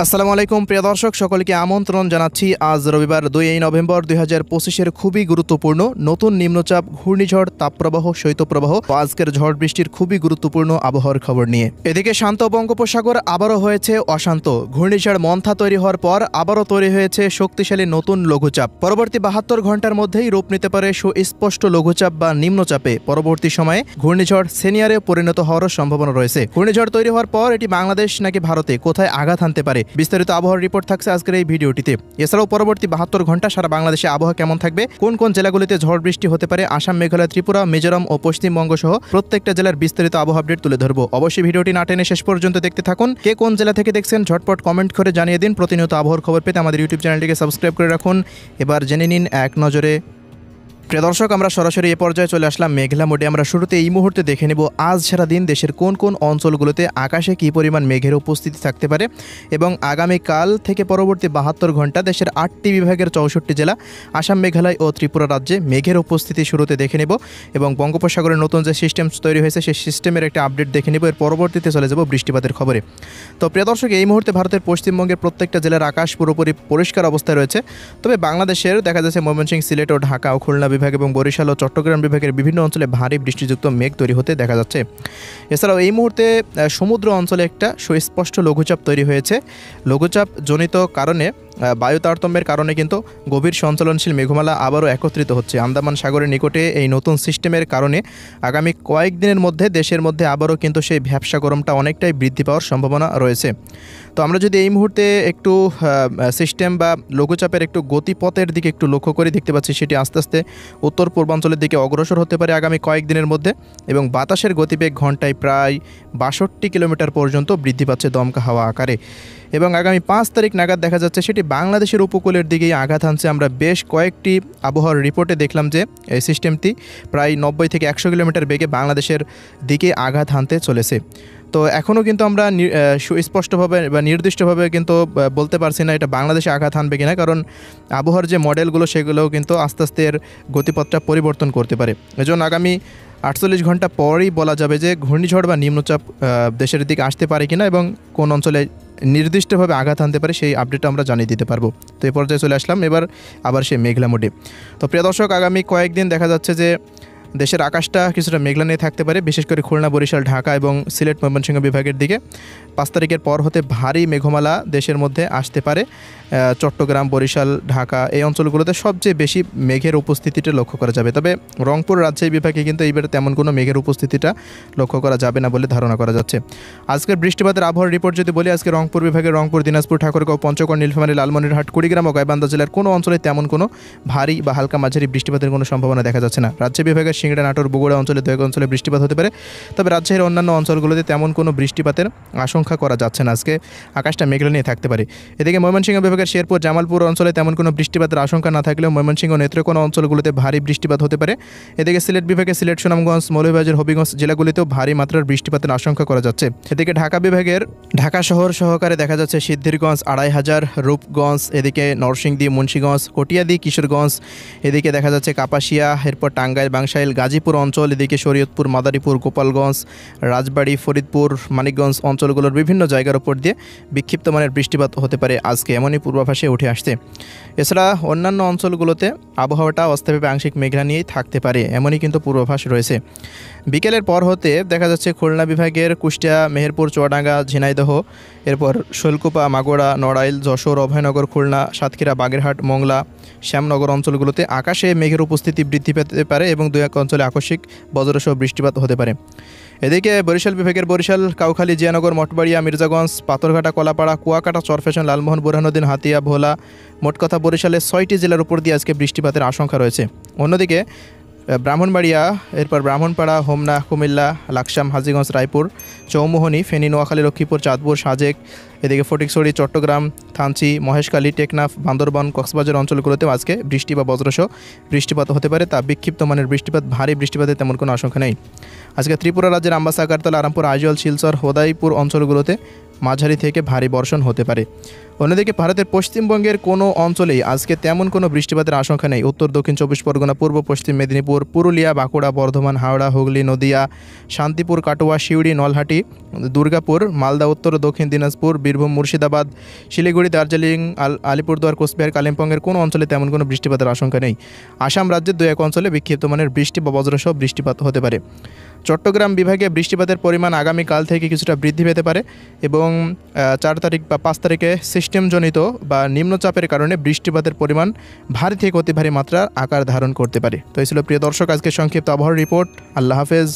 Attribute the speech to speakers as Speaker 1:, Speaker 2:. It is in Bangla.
Speaker 1: আসসালামু আলাইকুম প্রিয় দর্শক, সকলকে আমন্ত্রণ জানাচ্ছি। আজ রবিবার 2 নভেম্বর 2025-এর খুবই গুরুত্বপূর্ণ নতুন নিম্নচাপ, ঘূর্ণিঝড়, তাপপ্রবাহ, শৈত্যপ্রবাহ ও আজকের ঝড় বৃষ্টির খুবই গুরুত্বপূর্ণ আবহাওয়ার খবর নিয়ে। এদিকে শান্ত বঙ্গোপসাগর আবারও হয়েছে অশান্ত। ঘূর্ণিঝড় মন্থা তৈরি হওয়ার পর আবারও তৈরি হয়েছে শক্তিশালী নতুন লঘুচাপ। পরবর্তী 72 ঘন্টার মধ্যেই রূপ নিতে পারে সুস্পষ্ট লঘুচাপ বা নিম্নচাপে। পরবর্তী সময়ে ঘূর্ণিঝড় সেনিয়ারে পরিণত হওয়ার সম্ভাবনা রয়েছে। ঘূর্ণিঝড় তৈরি হওয়ার পর এটি বাংলাদেশ নাকি ভারতে কোথায় আঘাত হানতে পারে, বিস্তারিত আবহাওয়ার রিপোর্ট থাকছে আজকের এই ভিডিওটিতে। এছাড়াও পরবর্তী 72 ঘন্টা সারা বাংলাদেশে আবহাওয়া কেমন থাকবে, কোন কোন জেলাগুলিতে ঝড় বৃষ্টি হতে পারে, আসাম, মেঘালয়, ত্রিপুরা, মিজোরাম ও পশ্চিমবঙ্গ সহ প্রত্যেকটা জেলার বিস্তারিত আবহাওয়া আপডেট তুলে ধরবো। অবশ্যই ভিডিওটি না টেনে শেষ পর্যন্ত দেখতে থাকুন। কে কোন জেলা থেকে দেখছেন ঝটপট কমেন্ট করে জানিয়ে দিন। প্রতিনিয়ত আবহাওয়ার খবর পেতে আমাদের ইউটিউব চ্যানেলটিকে সাবস্ক্রাইব করে রাখুন। এবার জেনে নিন এক নজরে। প্রিয় দর্শক, আমরা সরাসরি এ পর্যায়ে চলে আসলাম মেঘলা মোডে। আমরা শুরুতে এই মুহূর্তে দেখে নেব আজ সারাদিন দেশের কোন কোন অঞ্চলগুলোতে আকাশে কী পরিমাণ মেঘের উপস্থিতি থাকতে পারে এবং আগামীকাল থেকে পরবর্তী 72 ঘন্টা দেশের 8টি বিভাগের 64 জেলা, আসাম, মেঘালয় ও ত্রিপুরা রাজ্যে মেঘের উপস্থিতি শুরুতে দেখে নেব এবং বঙ্গোপসাগরের নতুন যে সিস্টেম তৈরি হয়েছে সেই সিস্টেমের একটা আপডেট দেখে নেব। এর পরবর্তীতে চলে যাব বৃষ্টিপাতের খবরে। তো প্রিয় দর্শক, এই মুহূর্তে ভারতের পশ্চিমবঙ্গের প্রত্যেকটা জেলার আকাশ পুরোপুরি পরিষ্কার অবস্থায় রয়েছে। তবে বাংলাদেশের দেখা যাচ্ছে ময়মনসিংহ, সিলেট ও ঢাকা ও খুলনা বিভাগ এবং বরিশাল ও চট্টগ্রাম বিভাগের বিভিন্ন অঞ্চলে ভারী বৃষ্টিযুক্ত মেঘ তৈরি হতে দেখা যাচ্ছে। এছাড়াও এই মুহূর্তে সমুদ্র অঞ্চলে একটা সুস্পষ্ট লঘুচাপ তৈরি হয়েছে। লঘুচাপ জনিত কারণে বায়ু তারতম্যের কারণে কিন্তু গভীর সঞ্চালনশীল মেঘমালা আবারও একত্রিত হচ্ছে আন্দামান সাগরের নিকটে। এই নতুন সিস্টেমের কারণে আগামী কয়েকদিনের মধ্যে দেশের মধ্যে আবারও কিন্তু সেই ভ্যাপসা গরমটা অনেকটাই বৃদ্ধি পাওয়ার সম্ভাবনা রয়েছে। তো আমরা যদি এই মুহূর্তে একটু সিস্টেম বা লঘুচাপের একটু গতিপথের দিকে একটু লক্ষ্য করে দেখতে পাচ্ছি, সেটি আস্তে আস্তে উত্তর পূর্বাঞ্চলের দিকে অগ্রসর হতে পারে আগামী কয়েকদিনের মধ্যে এবং বাতাসের গতিবেগ ঘন্টায় প্রায় 62 কিলোমিটার পর্যন্ত বৃদ্ধি পাচ্ছে দমকা হাওয়া আকারে। এবং আগামী 5 তারিখ নাগাদ দেখা যাচ্ছে সেটি বাংলাদেশের উপকূলের দিকেই আঘাত হানছে। আমরা বেশ কয়েকটি আবহাওয়ার রিপোর্টে দেখলাম যে এই সিস্টেমটি প্রায় 90 থেকে 100 কিলোমিটার বেগে বাংলাদেশের দিকে আঘাত হানতে চলেছে। তো এখনও কিন্তু আমরা সুস্পষ্টভাবে বা নির্দিষ্টভাবে কিন্তু বলতে পারছি না এটা বাংলাদেশে আঘাত হানবে কিনা, কারণ আবহাওয়ার যে মডেলগুলো সেগুলোও কিন্তু আস্তে আস্তে এর গতিপথটা পরিবর্তন করতে পারে। এজন্য আগামী 48 ঘন্টা পরেই বলা যাবে যে ঘূর্ণিঝড় বা নিম্নচাপ দেশের দিকে আসতে পারে কিনা এবং কোন অঞ্চলে নির্দিষ্টভাবে আঘাত আনতে পারে সেই আপডেটটা আমরা জানিয়ে দিতে পারবো। তো এই পর্যায়ে চলে আসলাম এবার আবার সেই মেঘলা মোডে। তো প্রিয় দর্শক, আগামী কয়েকদিন দেখা যাচ্ছে যে দেশের আকাশটা কিছুটা মেঘলা নিয়ে থাকতে পারে, বিশেষ করে খুলনা, বরিশাল, ঢাকা এবং সিলেট, ময়মনসিংহ বিভাগের দিকে 5 তারিখের পর হতে ভারী মেঘমালা দেশের মধ্যে আসতে পারে। চট্টগ্রাম, বরিশাল, ঢাকা এই অঞ্চলগুলোতে সবচেয়ে বেশি মেঘের উপস্থিতিটা লক্ষ্য করা যাবে। তবে রংপুর, রাজশাহী বিভাগে কিন্তু এইবারে তেমন কোনো মেঘের উপস্থিতিটা লক্ষ্য করা যাবে না বলে ধারণা করা যাচ্ছে। আজকের বৃষ্টিপাতের আবহাওয়ার রিপোর্ট যদি বলি, আজকে রংপুর বিভাগের রংপুর, দিনাজপুর, ঠাকুরগাঁও, পঞ্চগড়, নীলফামারী, লালমনিরহাট, কুড়িগ্রাম ও গাইবান্ধা জেলার কোনো অঞ্চলে তেমন কোনো ভারী বা হালকা মাঝারি বৃষ্টিপাতের কোনো সম্ভাবনা দেখা যাচ্ছে না। রাজশাহী বিভাগের সিংড়া, নাটোর, বগুড়া অঞ্চলে 2 অঞ্চলে বৃষ্টিপাত হতে পারে। তবে রাজশাহীর অন্যান্য অঞ্চলগুলোতে তেমন কোনো বৃষ্টিপাতের আশঙ্কা করা যাচ্ছে না। আজকে আকাশটা মেঘলা নিয়ে থাকতে পারে। এদিকে ময়মনসিংহ বিভাগের শেরপুর, জামালপুর অঞ্চলে তেমন কোনো বৃষ্টিপাতের আশঙ্কা না থাকলেও ময়মনসিংহ ও নেত্রকোনা অঞ্চলগুলোতে ভারী বৃষ্টিপাত হতে পারে। এদিকে সিলেট বিভাগে সিলেট, সুনামগঞ্জ, মৌলভীবাজার, হবিগঞ্জ জেলাগুলিতেও ভারী মাত্রার বৃষ্টিপাতের আশঙ্কা করা যাচ্ছে। এদিকে ঢাকা বিভাগের ঢাকা শহর সহকারে দেখা যাচ্ছে সিদ্ধিরগঞ্জ, 2500, রূপগঞ্জ, এদিকে নরসিংদী, মুন্সিগঞ্জ, কটিয়াদি, কিশোরগঞ্জ, এদিকে দেখা যাচ্ছে কাপাসিয়া, এরপর টাঙ্গাইল, বাংশাইল, গাজীপুর অঞ্চল, এদিকে শরীয়তপুর, মাদারীপুর, গোপালগঞ্জ, রাজবাড়ী, ফরিদপুর, মানিকগঞ্জ অঞ্চলগুলোর বিভিন্ন জায়গার উপর দিয়ে বিক্ষিপ্ত মানের বৃষ্টিপাত হতে পারে আজকে, এমনই পূর্বাভাসে উঠে আসছে। এছাড়া অন্যান্য অঞ্চলগুলোতে আবহাওয়াটা অস্থায়ীভাবে আংশিক মেঘলা নিয়েই থাকতে পারে, এমনই কিন্তু পূর্বাভাস রয়েছে। বিকেলের পর হতে দেখা যাচ্ছে খুলনা বিভাগের কুষ্টিয়া, মেহেরপুর, চুয়াডাঙ্গা, ঝিনাইদহ, এরপর শৈলকুপা, মাগুরা, নড়াইল, যশোর, অভয়নগর, খুলনা, সাতক্ষীরা, বাগেরহাট, মংলা, শ্যামনগর অঞ্চলগুলোতে আকাশে মেঘের উপস্থিতি বৃদ্ধি পেতে পারে এবং 2-1 অঞ্চলে আকস্মিক বজ্রসহ বৃষ্টিপাত হতে পারে। এদিকে বরিশাল বিভাগের বরিশাল, কাউখালী, জিয়ানগর, মঠবাড়িয়া, মির্জাগঞ্জ, পাথরঘাটা, কলাপাড়া, কুয়াকাটা, চরফ্যাশন, লালমোহন, বুরহানুদ্দিন, হাতিয়া, ভোলা, মোট কথা বরিশালের 6টি জেলার উপর দিয়ে আজকে বৃষ্টিপাতের আশঙ্কা রয়েছে। অন্যদিকে ব্রাহ্মণবাড়িয়া, এরপর ব্রাহ্মণপাড়া, হোমনা, কুমিল্লা, লাকসাম, হাজীগঞ্জ, রায়পুর, চৌমোহনী, ফেনী, নোয়াখালী, লক্ষ্মীপুর, চাঁদপুর, সাজেক, এদিকে ফটিকছড়ি, চট্টগ্রাম, থানচি, মহেশখালী, টেকনাফ, বান্দরবান, কক্সবাজার অঞ্চলগুলোতেও আজকে বৃষ্টি বা বজ্রসহ বৃষ্টিপাত হতে পারে। তা বিক্ষিপ্ত মানের বৃষ্টিপাত, ভারী বৃষ্টিপাতের তেমন কোনো আশঙ্কা নেই। আজকে ত্রিপুরা রাজ্যের আমবাসা, আগারতলা, আরামপুর, আইজল, শিলচর, হোদাইপুর অঞ্চলগুলোতে মাঝারি থেকে ভারী বর্ষণ হতে পারে। অন্যদিকে ভারতের পশ্চিমবঙ্গের কোনো অঞ্চলেই আজকে তেমন কোনো বৃষ্টিপাতের আশঙ্কা নেই। উত্তর দক্ষিণ 24 পরগনা, পূর্ব পশ্চিম মেদিনীপুর, পুরুলিয়া, বাঁকুড়া, বর্ধমান, হাওড়া, হুগলি, নদিয়া, শান্তিপুর, কাটোয়া, সিউড়ি, নলহাটি, দুর্গাপুর, মালদা, উত্তর ও দক্ষিণ দিনাজপুর, বীরভূম, মুর্শিদাবাদ, শিলিগুড়ি, দার্জিলিং, আলিপুরদুয়ার, কোচবিহার, কালিম্পংয়ের কোনো অঞ্চলে তেমন কোনো বৃষ্টিপাতের আশঙ্কা নেই। আসাম রাজ্যের 2-1 অঞ্চলে বিক্ষিপ্ত মানের বৃষ্টি বা বজ্রসহ বৃষ্টিপাত হতে পারে। চট্টগ্রাম বিভাগে বৃষ্টিপাতের পরিমাণ আগামীকাল থেকে কিছুটা বৃদ্ধি পেতে পারে এবং 4 তারিখ বা 5 তারিখে সিস্টেমজনিত বা নিম্নচাপের কারণে বৃষ্টিপাতের পরিমাণ ভারী থেকে অতি ভারী মাত্রার আকার ধারণ করতে পারে। তো এই ছিল প্রিয় দর্শক আজকের সংক্ষিপ্ত আবহাওয়ার রিপোর্ট। আল্লাহ হাফেজ।